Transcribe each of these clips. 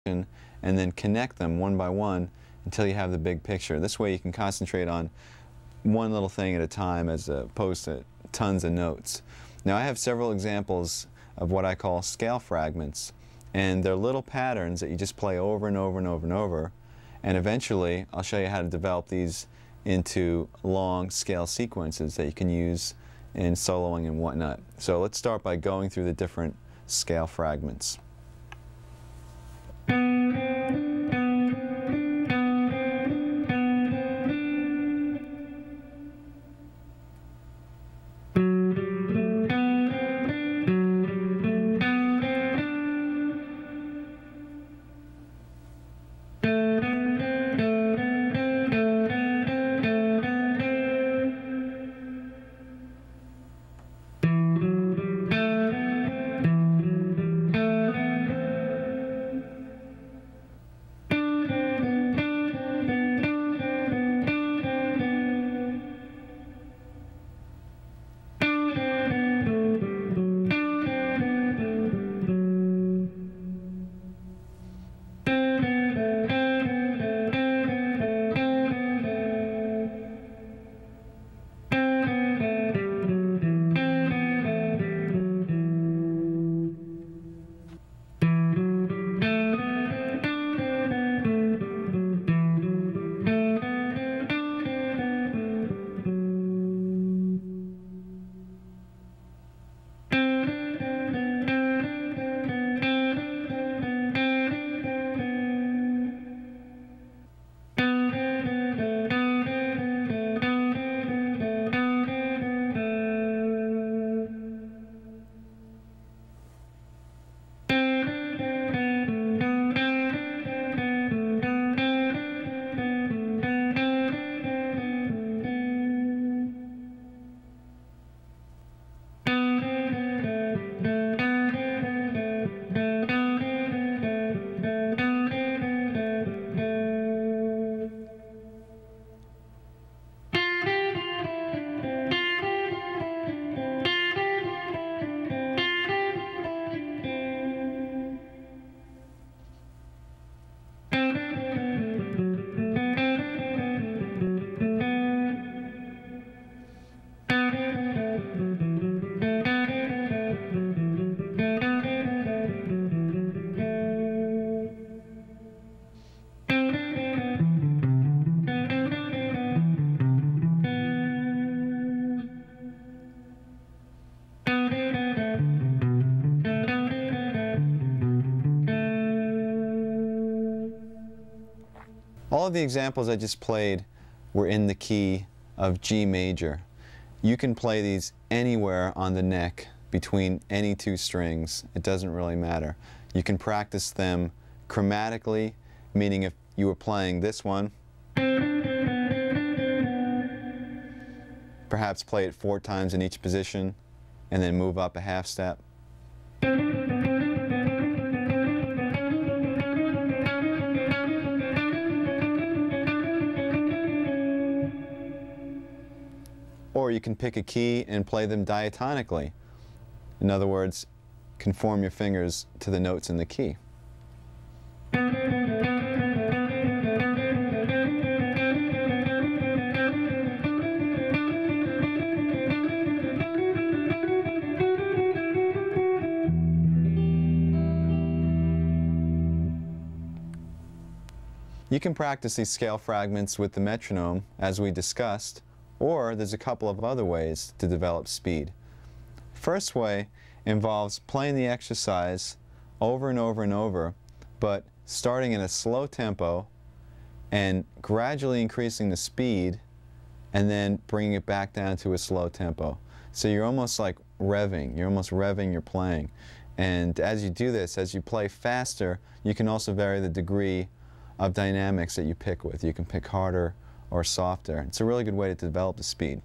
and then connect them one by one until you have the big picture. This way you can concentrate on one little thing at a time as opposed to tons of notes. Now I have several examples of what I call scale fragments, and they're little patterns that you just play over and over and over and over, and eventually I'll show you how to develop these into long scale sequences that you can use in soloing and whatnot. So let's start by going through the different scale fragments. All of the examples I just played were in the key of G major. You can play these anywhere on the neck between any two strings. It doesn't really matter. You can practice them chromatically, meaning if you were playing this one, perhaps play it 4 times in each position and then move up a half step. Or you can pick a key and play them diatonically. In other words, conform your fingers to the notes in the key. You can practice these scale fragments with the metronome, as we discussed, or there's a couple of other ways to develop speed. First way involves playing the exercise over and over and over, but starting in a slow tempo and gradually increasing the speed and then bringing it back down to a slow tempo. So you're almost like revving, you're almost revving your playing. And as you do this, as you play faster, you can also vary the degree of dynamics that you pick with. You can pick harder or softer. It's a really good way to develop the speed.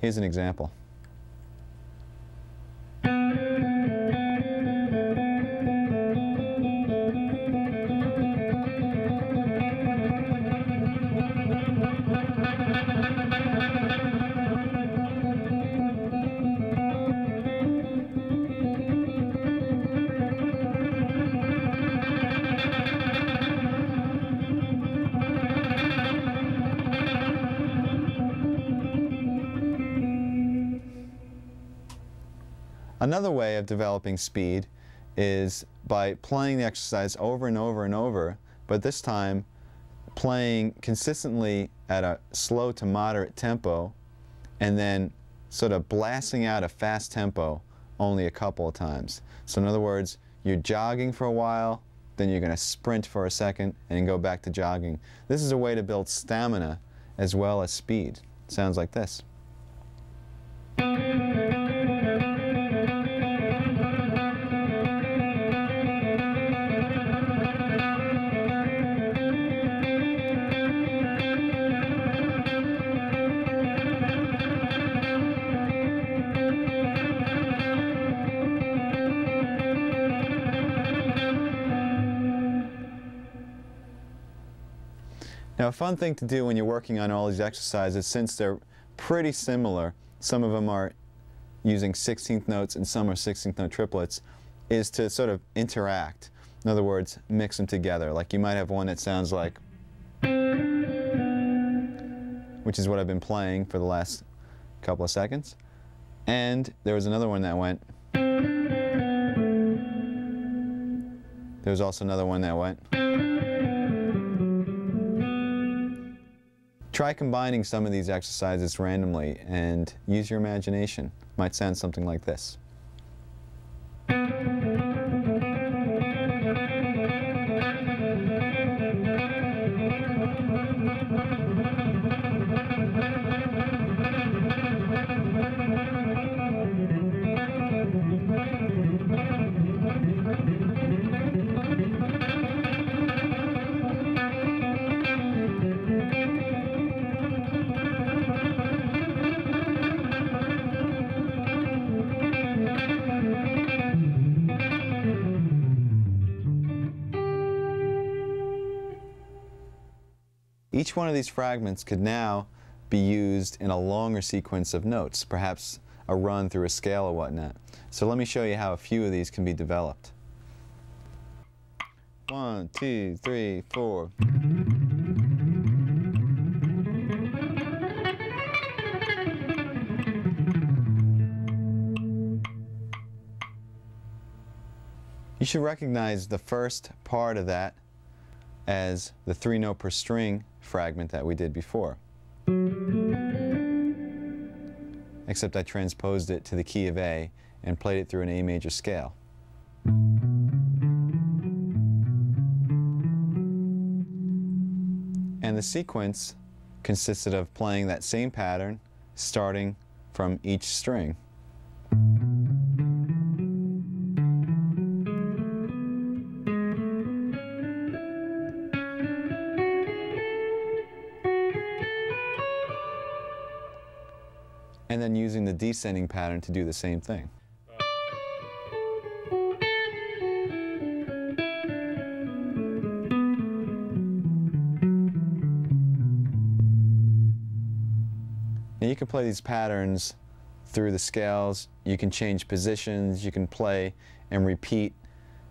Here's an example. Another way of developing speed is by playing the exercise over and over and over, but this time playing consistently at a slow to moderate tempo and then sort of blasting out a fast tempo only a couple of times. So in other words, you're jogging for a while, then you're going to sprint for a second and go back to jogging. This is a way to build stamina as well as speed. It sounds like this. Now, a fun thing to do when you're working on all these exercises, since they're pretty similar, some of them are using 16th notes and some are 16th note triplets, is to sort of interact. In other words, mix them together. Like you might have one that sounds like, which is what I've been playing for the last couple of seconds. And there was another one that went. There was also another one that went. Try combining some of these exercises randomly and use your imagination. It might sound something like this. Each one of these fragments could now be used in a longer sequence of notes, perhaps a run through a scale or whatnot. So let me show you how a few of these can be developed. 1, 2, 3, 4. You should recognize the first part of that as the 3-note per string fragment that we did before. Except I transposed it to the key of A and played it through an A major scale. And the sequence consisted of playing that same pattern starting from each string. And then using the descending pattern to do the same thing. Now you can play these patterns through the scales, you can change positions, you can play and repeat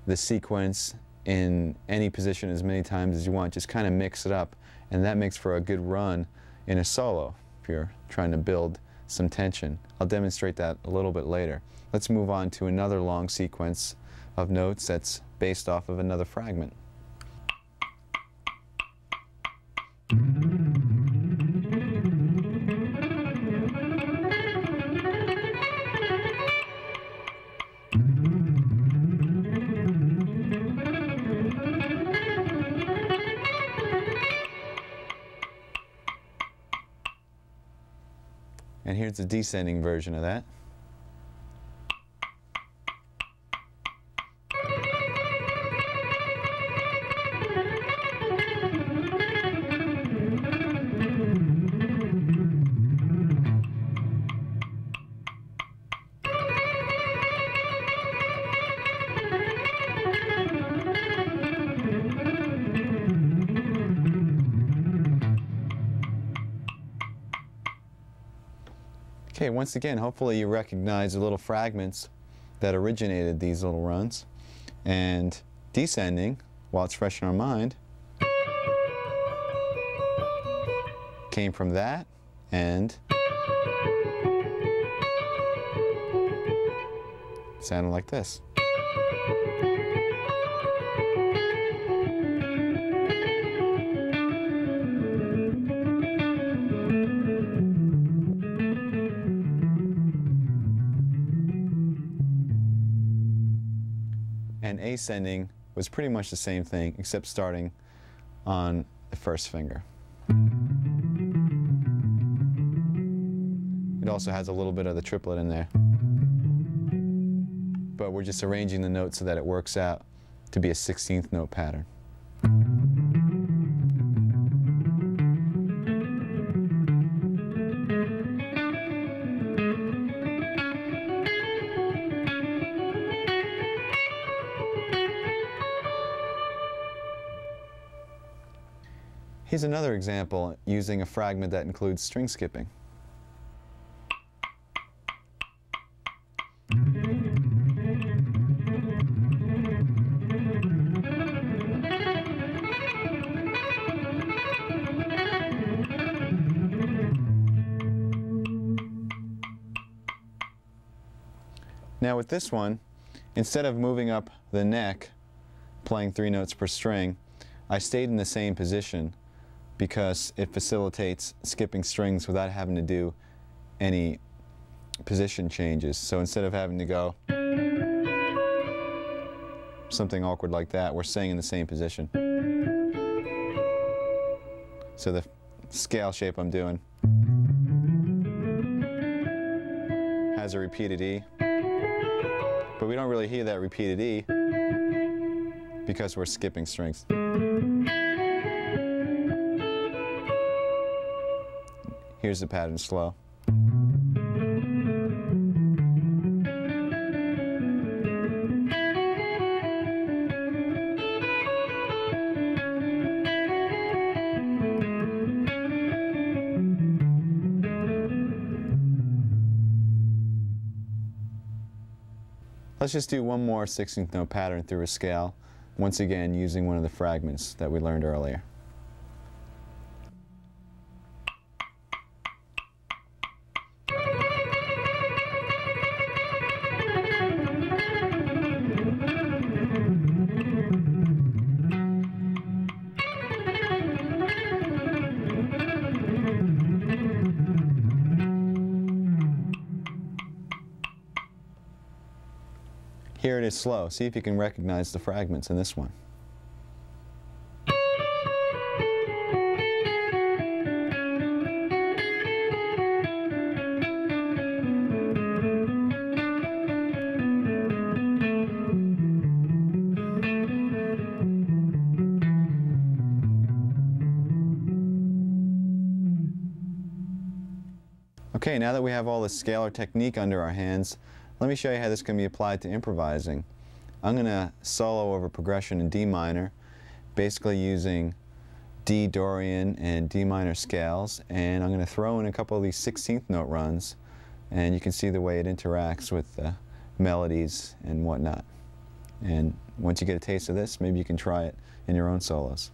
the sequence in any position as many times as you want. Just kind of mix it up, and that makes for a good run in a solo if you're trying to build some tension. I'll demonstrate that a little bit later. Let's move on to another long sequence of notes that's based off of another fragment. And here's the descending version of that. Okay, once again, hopefully you recognize the little fragments that originated these little runs. And descending, while it's fresh in our mind, came from that sounded like this. And ascending was pretty much the same thing, except starting on the first finger. It also has a little bit of the triplet in there. But we're just arranging the notes so that it works out to be a 16th note pattern. Here's another example using a fragment that includes string skipping. Now with this one, instead of moving up the neck, playing 3 notes per string, I stayed in the same position because it facilitates skipping strings without having to do any position changes. So instead of having to go something awkward like that, we're staying in the same position. So the scale shape I'm doing has a repeated E, but we don't really hear that repeated E because we're skipping strings. Here's the pattern slow. Let's just do one more 16th note pattern through a scale, once again using one of the fragments that we learned earlier. Here it is slow. See if you can recognize the fragments in this one. Okay, now that we have all the scalar technique under our hands, let me show you how this can be applied to improvising. I'm going to solo over progression in D minor, basically using D, Dorian, and D minor scales, and I'm going to throw in a couple of these 16th note runs, and you can see the way it interacts with the melodies and whatnot. And once you get a taste of this, maybe you can try it in your own solos.